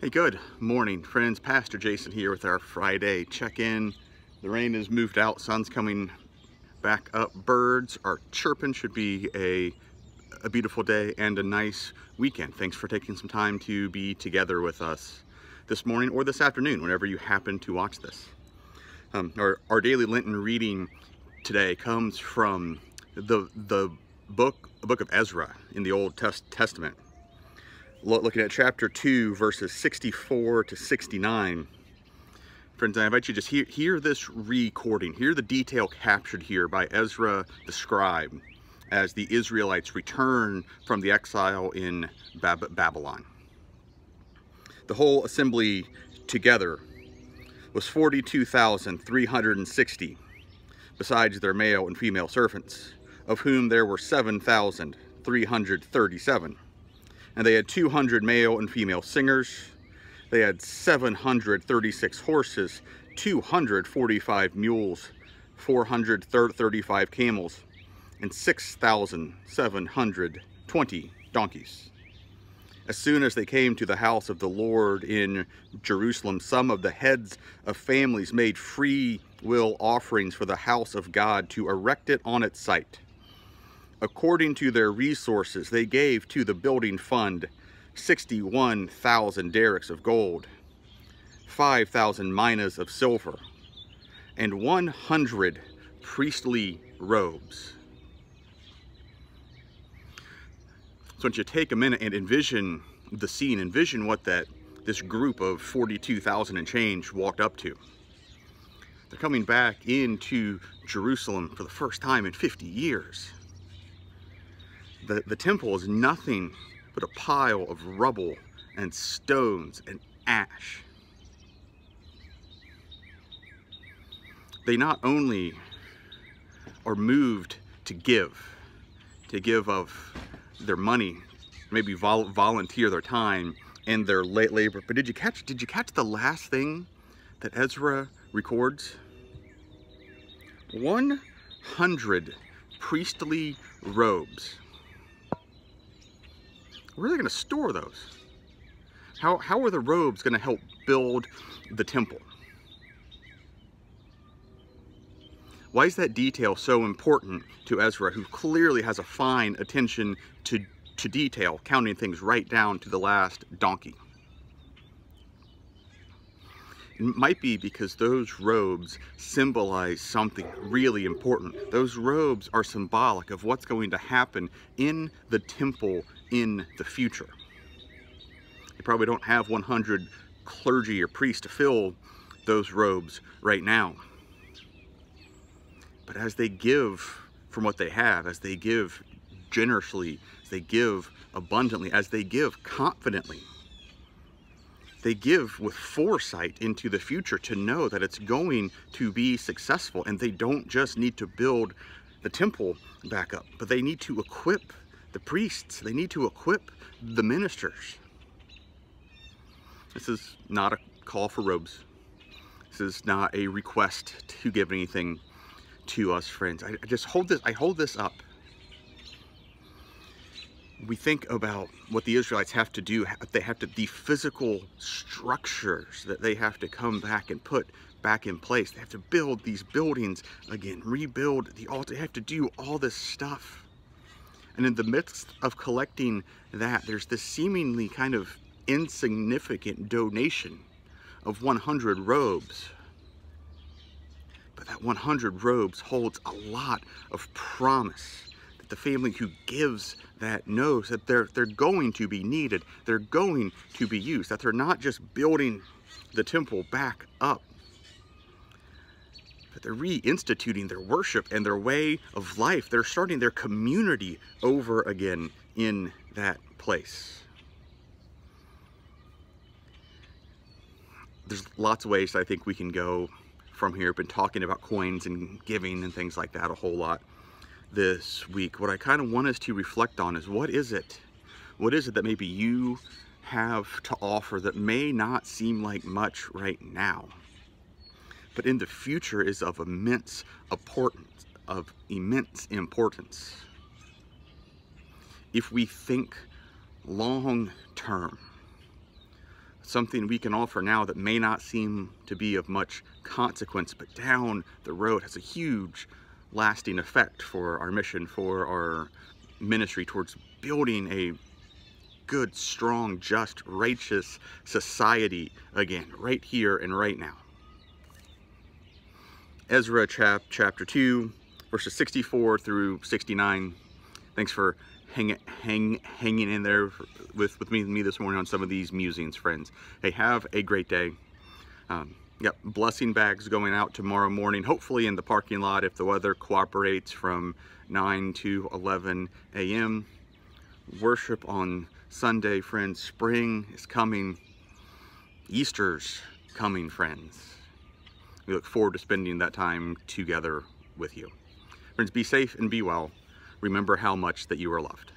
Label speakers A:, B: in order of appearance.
A: Hey, good morning, friends. Pastor Jason here with our Friday check-in. The rain has moved out, sun's coming back up. Birds are chirping. Should be a beautiful day and a nice weekend. Thanks for taking some time to be together with us this morning or this afternoon, whenever you happen to watch this. Our daily Lenten reading today comes from the book of Ezra in the Old Testament. Looking at chapter 2, verses 64 to 69. Friends, I invite you to just hear this recording, hear the detail captured here by Ezra the scribe as the Israelites return from the exile in Babylon. The whole assembly together was 42,360, besides their male and female servants, of whom there were 7,337. And they had 200 male and female singers. They had 736 horses, 245 mules, 435 camels, and 6,720 donkeys. As soon as they came to the house of the Lord in Jerusalem, some of the heads of families made free will offerings for the house of God to erect it on its site. According to their resources, they gave to the building fund 61,000 derricks of gold, 5,000 minas of silver, and 100 priestly robes. So once you take a minute and envision the scene, envision what this group of 42,000 and change walked up to. They're coming back into Jerusalem for the first time in 50 years. The temple is nothing but a pile of rubble and stones and ash. They not only are moved to give of their money, maybe volunteer their time and their late labor, but did you catch the last thing that Ezra records? 100 priestly robes. Where are they going to store those? How are the robes going to help build the temple? Why is that detail so important to Ezra, who clearly has a fine attention to detail, counting things right down to the last donkey? It might be because those robes symbolize something really important. Those robes are symbolic of what's going to happen in the temple in the future. They probably don't have 100 clergy or priests to fill those robes right now. But as they give from what they have, as they give generously, as they give abundantly, as they give confidently, they give with foresight into the future to know that it's going to be successful. And they don't just need to build the temple back up, but they need to equip the priests. They need to equip the ministers. This is not a call for robes. This is not a request to give anything to us, friends. I hold this up. We think about what the Israelites have to do. The physical structures that they have to come back and put back in place. They have to build these buildings again, rebuild the altar. They have to do all this stuff. And in the midst of collecting that, there's this seemingly kind of insignificant donation of 100 robes. But that 100 robes holds a lot of promise. The family who gives that knows that they're going to be needed, they're going to be used, that they're not just building the temple back up, but they're reinstituting their worship and their way of life. They're starting their community over again in that place. There's lots of ways I think we can go from here. I've been talking about coins and giving and things like that a whole lot this week. What I kind of want us to reflect on is what is it that maybe you have to offer that may not seem like much right now, but in the future is of immense importance. If we think long term, something we can offer now that may not seem to be of much consequence, but down the road has a huge lasting effect for our mission, for our ministry towards building a good, strong, just, righteous society again, right here and right now. Ezra chapter 2, verses 64 through 69. Thanks for hanging in there with me this morning on some of these musings, friends. Hey, have a great day. Yep, blessing bags going out tomorrow morning, hopefully in the parking lot if the weather cooperates, from 9 to 11 a.m. Worship on Sunday, friends. Spring is coming. Easter's coming, friends. We look forward to spending that time together with you. Friends, be safe and be well. Remember how much that you are loved.